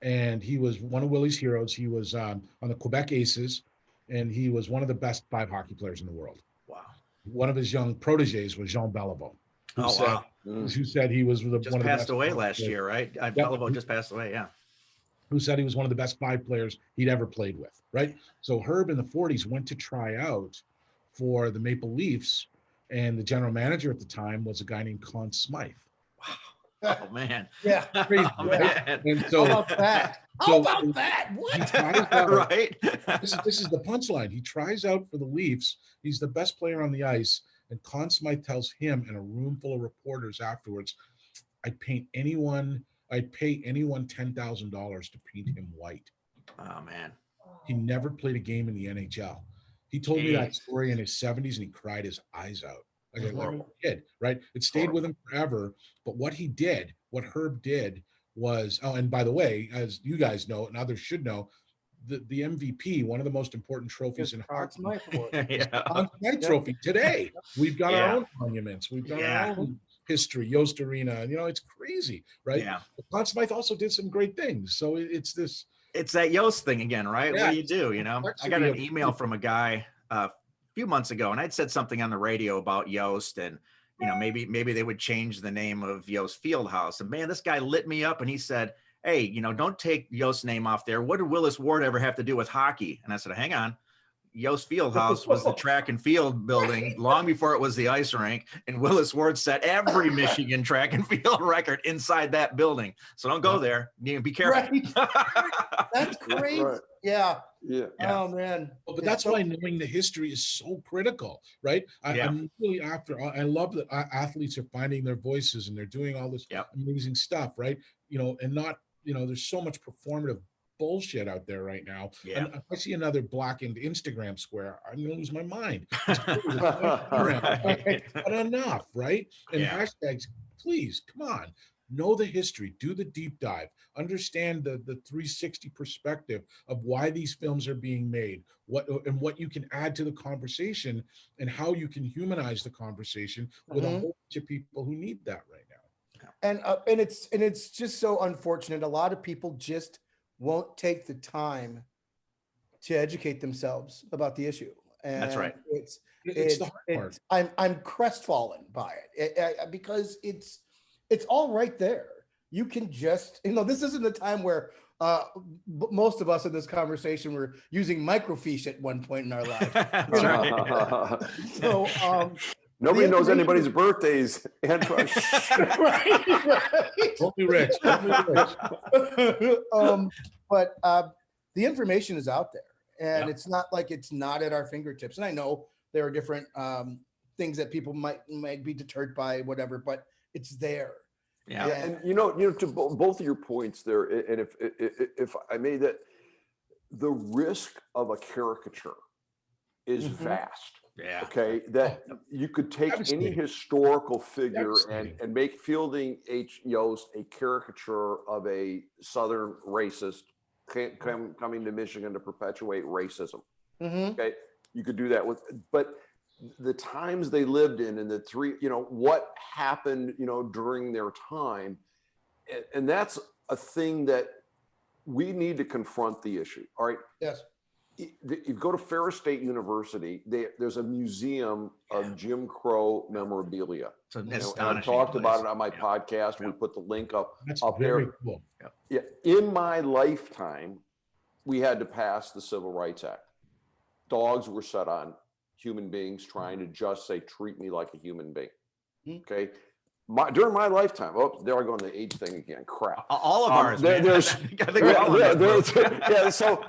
and he was one of Willie's heroes. He was on the Quebec Aces, and he was one of the best 5 hockey players in the world. Wow. One of his young proteges was Jean Beliveau, Oh, wow. who said he was Just one of the passed best away hockey last players. year, right? Yep. Beliveau just passed away. Yeah. Who said he was one of the best 5 players he'd ever played with, right? So Herb in the 40s went to try out for the Maple Leafs, and the general manager at the time was a guy named Conn Smythe. Oh, man. Yeah. Crazy, Oh, right? man. And How so, about that? How so about that? he What? tries out, Right. this is the punchline. He tries out for the Leafs. He's the best player on the ice, and Conn Smythe tells him in a room full of reporters afterwards, I'd pay anyone $10,000 to paint him white. Oh, man. He never played a game in the NHL. He told me that Jeez. story in his 70s, and he cried his eyes out like a Horrible. kid, right? It stayed with him forever. But what Herb did was, oh, and by the way, as you guys know, and others should know, the MVP, one of the most important trophies in Conn hockey, Smythe Award. Yeah. Conn Smythe Trophy today. We've got Yeah. our own monuments. We've got Yeah. our own history, Yost Arena. It's crazy, right? Yeah. But Conn Smythe also did some great things. So it's this. It's that Yost thing again, right? Yeah. What do you do? I got an email from a guy a few months ago, and I'd said something on the radio about Yost, and maybe they would change the name of Yost Fieldhouse. And man, this guy lit me up, and he said, "Hey, don't take Yost's name off there. What did Willis Ward ever have to do with hockey?" And I said, "Hang on. Yost Fieldhouse was the track and field building long before it was the ice rink, and Willis Ward set every Michigan track and field record inside that building. So don't go there. Be careful." Right. That's great. Right. Yeah. Yeah. Yeah. Oh man. But that's why knowing the history is so critical, right? Yeah. I'm really I love that athletes are finding their voices and they're doing all this Yep. amazing stuff, right? And not, there's so much performative bullshit out there right now. Yeah. And if I see another blackened Instagram square, I'm gonna lose my mind. Right. But enough, right? And Yeah. hashtags, please, come on. Know the history, do the deep dive, understand the 360 perspective of why these films are being made, what you can add to the conversation, and how you can humanize the conversation with a whole bunch of people who need that right now. And it's just so unfortunate. A lot of people just won't take the time to educate themselves about the issue. And That's right. It's the hard part. I'm crestfallen by it, because it's all right there. You can just, this isn't the time where most of us in this conversation were using microfiche at one point in our life. That's right. So Nobody the knows information- anybody's birthdays. Antoine. right. Only rich. But the information is out there, and Yeah. it's not like it's not at our fingertips. And I know there are different things that people might be deterred by, whatever, but it's there. Yeah. Yeah, and to both of your points there, and if I may, that the risk of a caricature is vast. Yeah. Okay, that you could take any Devastating. historical figure Devastating. and make Fielding H. Yost a caricature of a Southern racist coming to Michigan to perpetuate racism. Okay, you could do that but the times they lived in and what happened, during their time. And that's a thing that we need to confront the issue. All right. Yes. You go to Ferris State University, there's a museum of Jim Crow memorabilia. It's an And I've astonishing talked about place. it on my Yeah. podcast. We put the link up That's up very there. cool. Yeah. In my lifetime, we had to pass the Civil Rights Act. Dogs were set on human beings trying to just say, treat me like a human being. Okay. During my lifetime, there I go on the age thing again. Crap. All of ours. man. There's, I think we all on that boat. yeah. So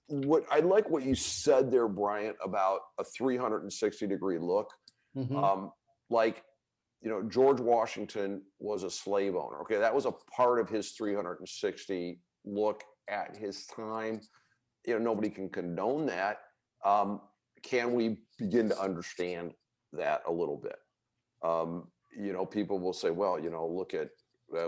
what I like what you said there, Bryant, about a 360-degree look. George Washington was a slave owner. Okay, that was a part of his 360 look at his time. Nobody can condone that. Can we begin to understand that a little bit? People will say, well, look at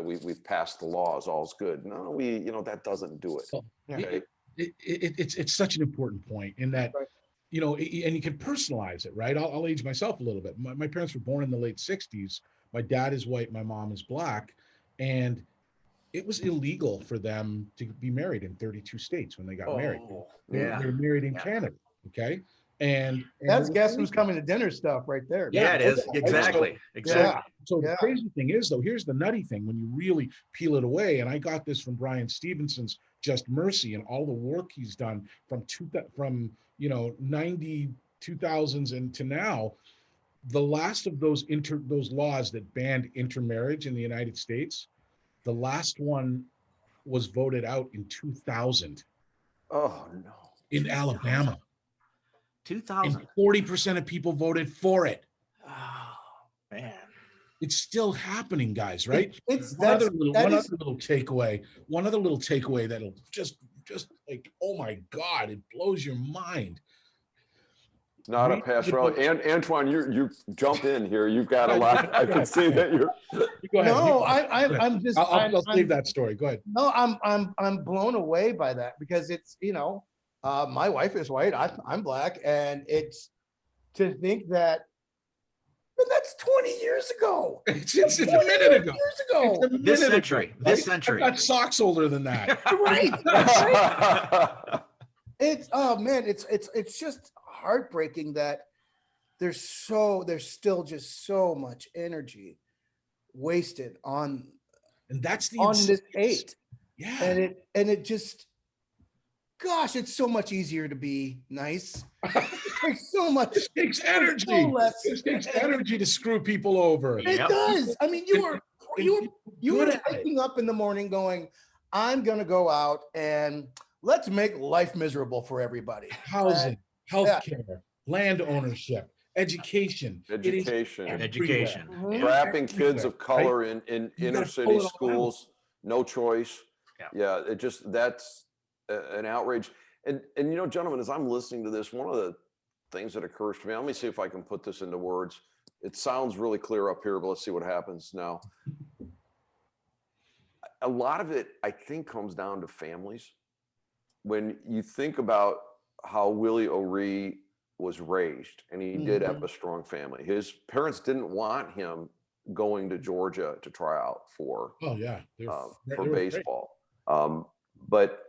we've passed the laws, all's good. No, that doesn't do it. Well, Okay? It's such an important point in that, Right. you know, and you can personalize it, right? I'll age myself a little bit. My parents were born in the late 60s. My dad is white, my mom is black. And it was illegal for them to be married in 32 states when they got married. Oh, They're married in Yeah. Canada, okay? And That's it was Guess Who's illegal. Coming to Dinner stuff right there. Yeah, it is. okay. Exactly. Exactly. So the Yeah. crazy thing is, though, here's the nutty thing when you really peel it away. And I got this from Brian Stevenson's Just Mercy and all the work he's done from 90 2000s and to now. The last of those laws that banned intermarriage in the United States, the last one was voted out in 2000 Oh no. in Alabama, 2000. and 40% of people voted for it. Oh, man. It's still happening, guys, right? It's One other that's little takeaway that'll just like, oh my God, it blows your mind. Not a Read pass the row. book. And Antoine, you jump in here. You've got a lot. I can see that you're. Go ahead. no, I'm I'm just I'll save that story. Go ahead. No, I'm blown away by that because it's, my wife is white, I'm black, and it's to think that, but that's 20 years ago. It's a minute ago. Years ago. It's a This minute century. ago, This right? century. I've got socks older than that. Right. It's oh man, it's just heartbreaking that there's still just so much energy wasted on And that's the this insistence. hate. Yeah. And it just, gosh, it's so much easier to be nice. It takes so much. It takes energy. so less- It takes energy to screw people over. It Yep. does. I mean, you were good at it. waking up in the morning going, I'm gonna go out and let's make life miserable for everybody. Housing, healthcare, land ownership, education. It is Education. everywhere. Education. Mhm. Trapping kids of Everywhere, color in You inner gotta city pull it all schools, no choice. Yeah. It just, that's an outrage. And gentlemen, as I'm listening to this, one of the things that occurs to me, let me see if I can put this into words. It sounds really clear up here, but let's see what happens now. A lot of it, I think, comes down to families. When you think about how Willie O'Ree was raised, and he did have a strong family. His parents didn't want him going to Georgia to try out for Oh yeah. for baseball. But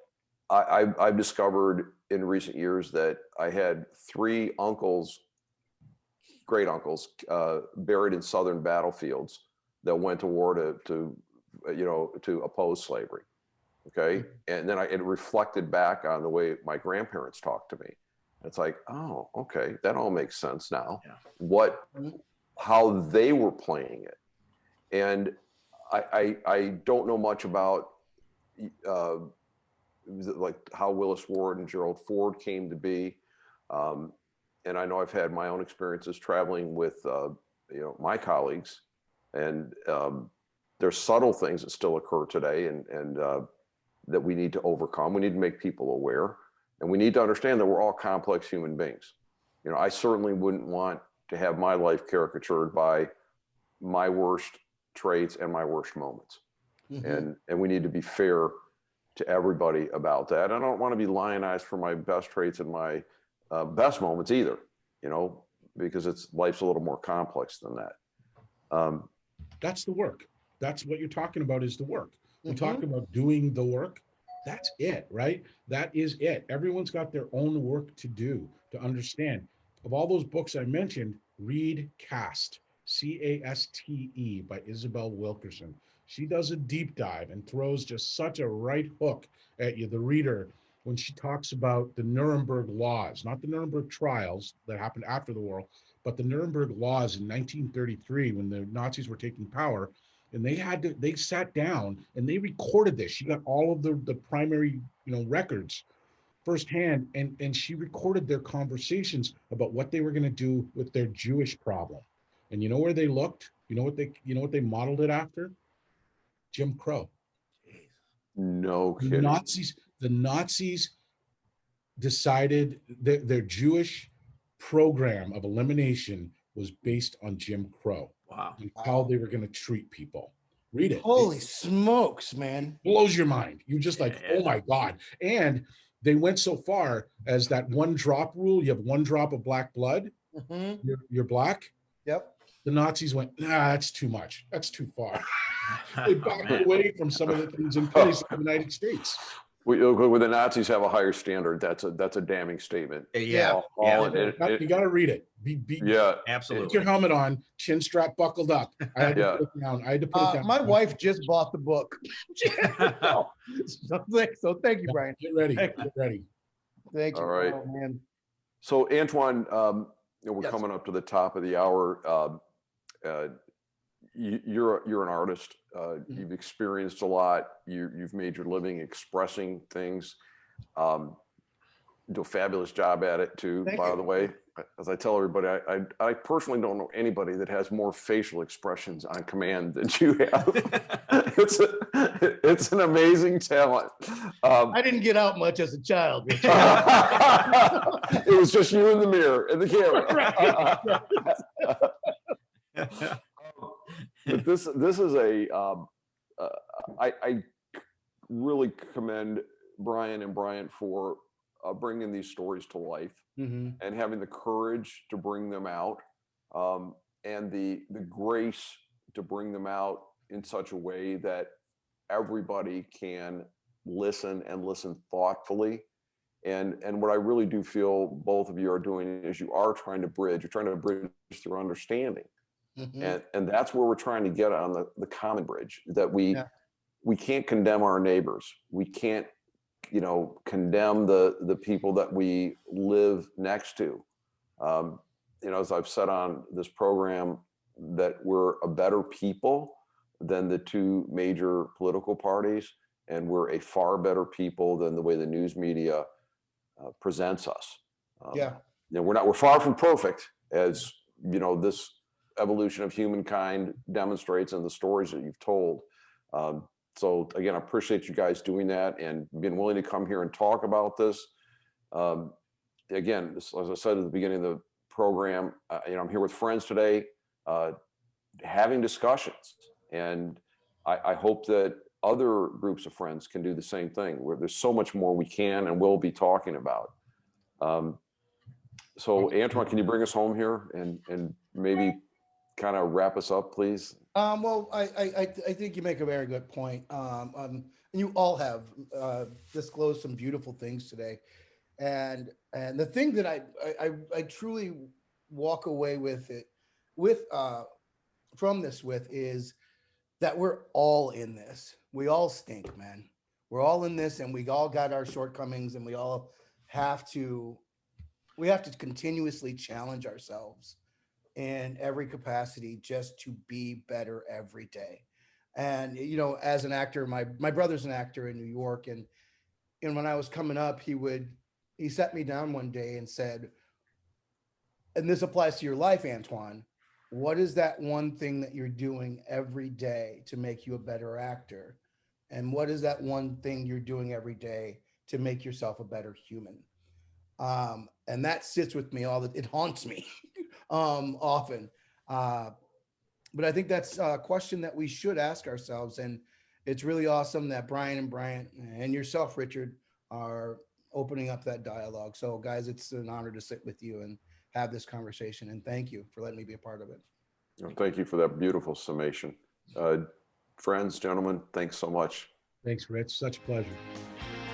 I've discovered in recent years that I had 3 uncles, great uncles, buried in Southern battlefields that went to war to oppose slavery. Okay. And then it reflected back on the way my grandparents talked to me. It's like, oh, okay, that all makes sense now. Yeah. How they were playing it. And I don't know much about like how Willis Ward and Gerald Ford came to be. And I know I've had my own experiences traveling with my colleagues, and there's subtle things that still occur today and that we need to overcome. We need to make people aware, and we need to understand that we're all complex human beings. I certainly wouldn't want to have my life caricatured by my worst traits and my worst moments. And we need to be fair to everybody about that. I don't want to be lionized for my best traits and my best moments either, because life's a little more complex than that. That's the work. That's what you're talking about, is the work. We talk about doing the work. That's it, right? That is it. Everyone's got their own work to do, to understand. Of all those books I mentioned, read Caste, C-A-S-T-E by Isabel Wilkerson. She does a deep dive and throws just such a right hook at you, the reader, when she talks about the Nuremberg laws, not the Nuremberg trials that happened after the war, but the Nuremberg laws in 1933 when the Nazis were taking power. And they sat down and they recorded this. She got all of the primary, records firsthand, and she recorded their conversations about what they were going to do with their Jewish problem. And you know where they looked? You know what they modeled it after? Jim Crow. No The kidding. Nazis decided that their Jewish program of elimination was based on Jim Crow. Wow. And how they were going to treat people. Read it. Holy smokes, man. Blows your mind. You're just like, Yeah. oh my God. And they went so far as that one drop rule. You have one drop of black blood, Mhm. you're black. Yep. The Nazis went, nah, that's too much. That's too far. They backed man. away from some of the things in place in the United States. When the Nazis have a higher standard, that's a damning statement. Yeah. All You got to read it. yeah, Put Absolutely. your helmet on, chin strap buckled up. I had to Yeah. put it down. I had to put it down. My wife just bought the book. So thank you, Brian. Get ready. Get ready. Thank you. All right. Oh, man. So Antoine, we're Yes. coming up to the top of the hour. You're an artist. You've experienced a lot. You've made your living expressing things. Do a fabulous job at it too. Thank by you. the way, as I tell everybody, I personally don't know anybody that has more facial expressions on command than you have. It's an amazing talent. I didn't get out much as a child. Richard. It was just you in the mirror and the camera. But this is I really commend Brian and Bryant for bringing these stories to life Mhm. and having the courage to bring them out, and the grace to bring them out in such a way that everybody can listen and listen thoughtfully. And what I really do feel both of you are doing is you're trying to bridge through understanding. Mhm. And that's where we're trying to get on the common bridge, that we can't condemn our neighbors. We can't, condemn the people that we live next to. As I've said on this program, that we're a better people than the two major political parties, and we're a far better people than the way the news media presents us. We're far from perfect, as this evolution of humankind demonstrates in the stories that you've told. So again, I appreciate you guys doing that and being willing to come here and talk about this. Again, as I said at the beginning of the program, I'm here with friends today, having discussions, and I hope that other groups of friends can do the same thing, where there's so much more we can and will be talking about. So Antoine, can you bring us home here and maybe kind of wrap us up, please? Well, I think you make a very good point. And you all have disclosed some beautiful things today. And the thing that I truly walk away from this is that we're all in this. We all stink, man. We're all in this, and we all got our shortcomings, and we all have to continuously challenge ourselves in every capacity just to be better every day. And as an actor, my brother's an actor in New York, and when I was coming up, he sat me down one day and said, and this applies to your life, Antoine, what is that one thing that you're doing every day to make you a better actor? And what is that one thing you're doing every day to make yourself a better human? And that sits with me it haunts me often. But I think that's a question that we should ask ourselves. And it's really awesome that Brian and Bryant and yourself, Richard, are opening up that dialogue. So guys, it's an honor to sit with you and have this conversation. And thank you for letting me be a part of it. Thank you for that beautiful summation. Friends, gentlemen, thanks so much. Thanks, Rich. Such a pleasure.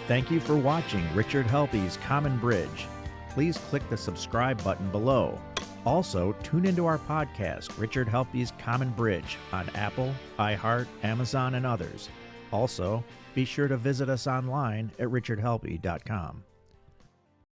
Thank you for watching Richard Helppie's Common Bridge. Please click the subscribe button below. Also, tune into our podcast, Richard Helppie's Common Bridge, on Apple, iHeart, Amazon, and others. Also, be sure to visit us online at richardhelppie.com.